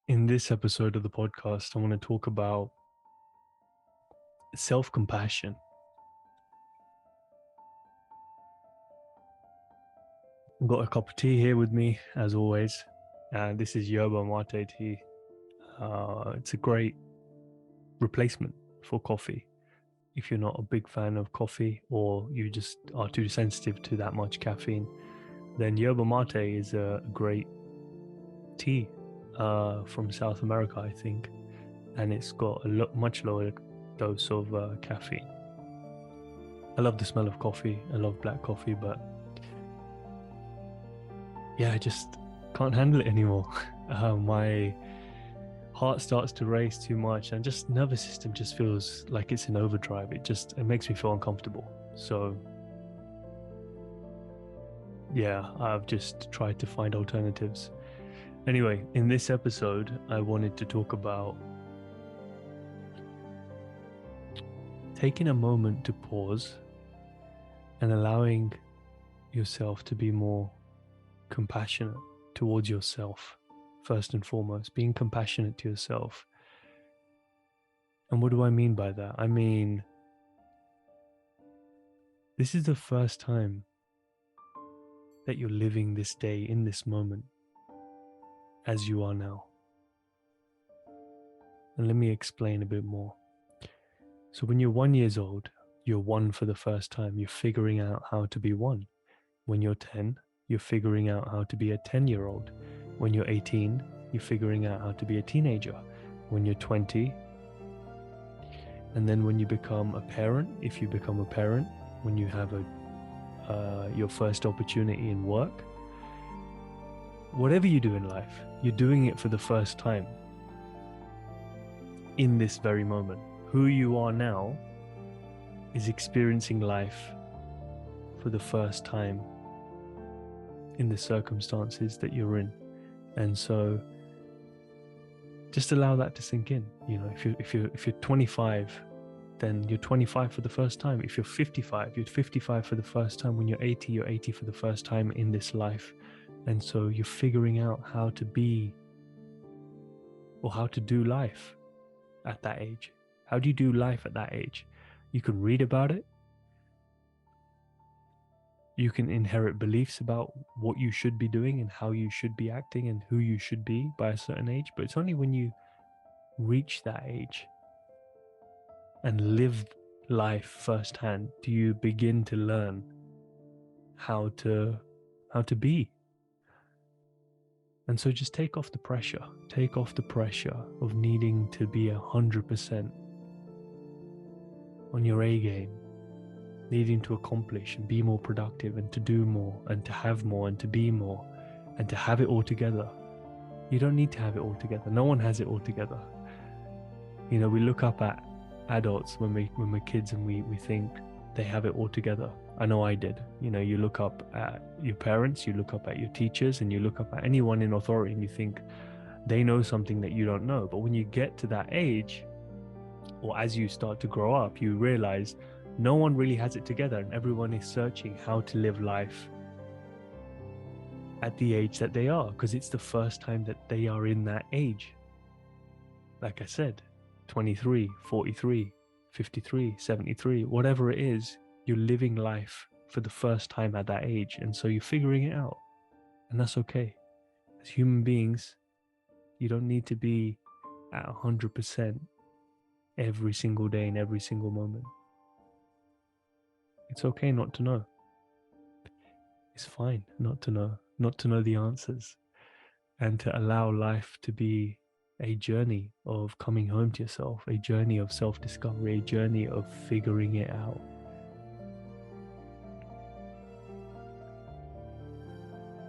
In this episode of the podcast, I want to talk about self compassion. I've got a cup of tea here with me, as always. This is yerba mate tea. It's a great replacement for coffee. If you're not a big fan of coffee or you just are too sensitive to that much caffeine, then yerba mate is a great tea from South America, I think. And it's got a much lower dose of caffeine. I love the smell of coffee. I love black coffee, but yeah, I just can't handle it anymore. My heart starts to race too much, and just nervous system just feels like it's in overdrive. It makes me feel uncomfortable. So yeah, I've just tried to find alternatives. Anyway, in this episode, I wanted to talk about taking a moment to pause and allowing yourself to be more compassionate towards yourself, first and foremost, being compassionate to yourself. And what do I mean by that? I mean, this is the first time that you're living this day in this moment as you are now. And let me explain a bit more. So when you're 1 year old, you're one for the first time. You're figuring out how to be one. When you're 10, you're figuring out how to be a 10-year-old. When you're 18, you're figuring out how to be a teenager. When you're 20, and then when you become a parent, if you become a parent, when you have your first opportunity in work, whatever you do in life, you're doing it for the first time in this very moment. Who you are now is experiencing life for the first time in the circumstances that you're in. And so just allow that to sink in. You know, if you're 25, then you're 25 for the first time. If you're 55, you're 55 for the first time. When you're 80, you're 80 for the first time in this life. And so you're figuring out how to be or how to do life at that age. How do you do life at that age? You can read about it. You can inherit beliefs about what you should be doing and how you should be acting and who you should be by a certain age. But it's only when you reach that age and live life firsthand do you begin to learn how to be. And so just take off the pressure. Take off the pressure of needing to be 100% on your A game, needing to accomplish and be more productive and to do more and to have more and to be more and to have it all together. You don't need to have it all together. No one has it all together. You know, we look up at adults when we're kids and we think they have it all together. I know I did. You know, you look up at your parents, you look up at your teachers, and you look up at anyone in authority and you think they know something that you don't know. But when you get to that age, or as you start to grow up, you realize no one really has it together and everyone is searching how to live life at the age that they are, because it's the first time that they are in that age. Like I said, 23, 43, 53, 73, whatever it is, you're living life for the first time at that age. And so you're figuring it out. And that's okay. As human beings, you don't need to be at 100% every single day in every single moment. It's okay not to know. It's fine not to know the answers, and to allow life to be a journey of coming home to yourself, a journey of self-discovery, a journey of figuring it out.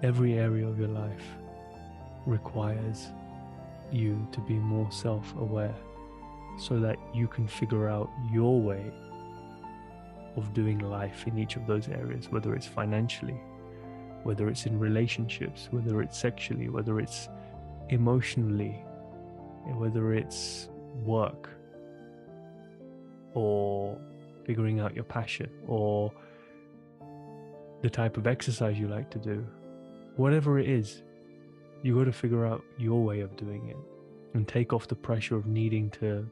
Every area of your life requires you to be more self-aware so that you can figure out your way of doing life in each of those areas, whether it's financially, whether it's in relationships, whether it's sexually, whether it's emotionally, whether it's work, or figuring out your passion, or the type of exercise you like to do. Whatever it is, you got to figure out your way of doing it. and take off the pressure of needing to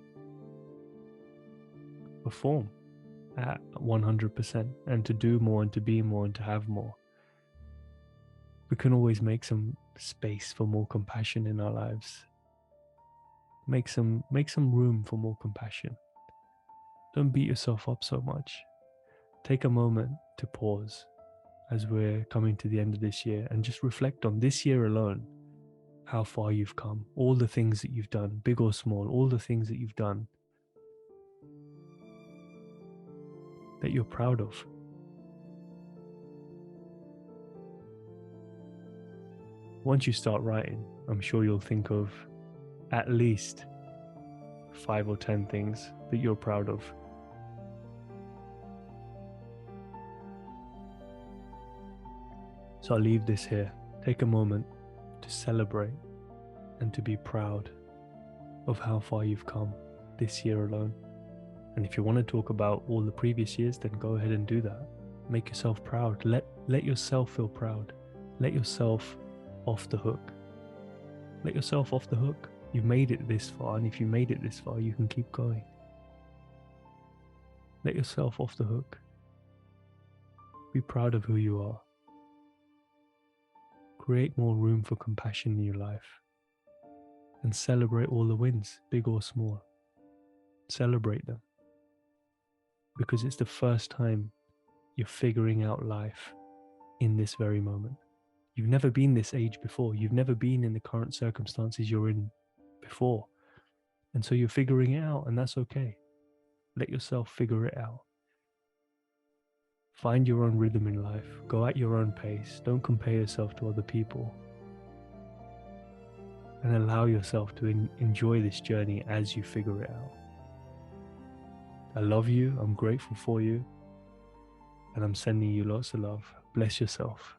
perform at 100% and to do more and to be more and to have more. We can always make some space for more compassion in our lives. Make some room for more compassion. Don't beat yourself up so much. Take a moment to pause as we're coming to the end of this year and just reflect on this year alone, how far you've come, all the things that you've done, big or small, all the things that you've done that you're proud of. Once you start writing, I'm sure you'll think of at least 5 or 10 things that you're proud of. So I'll leave this here. Take a moment to celebrate and to be proud of how far you've come this year alone. And if you want to talk about all the previous years, then go ahead and do that. Make yourself proud. Let yourself feel proud. Let yourself off the hook. Let yourself off the hook. You've made it this far, and if you made it this far, you can keep going. Let yourself off the hook. Be proud of who you are. Create more room for compassion in your life. And celebrate all the wins, big or small. Celebrate them. Because it's the first time you're figuring out life in this very moment. You've never been this age before. You've never been in the current circumstances you're in before. And so you're figuring it out, and that's okay. Let yourself figure it out. Find your own rhythm in life. Go at your own pace. Don't compare yourself to other people. And allow yourself to enjoy this journey as you figure it out. I love you. I'm grateful for you. And I'm sending you lots of love. Bless yourself.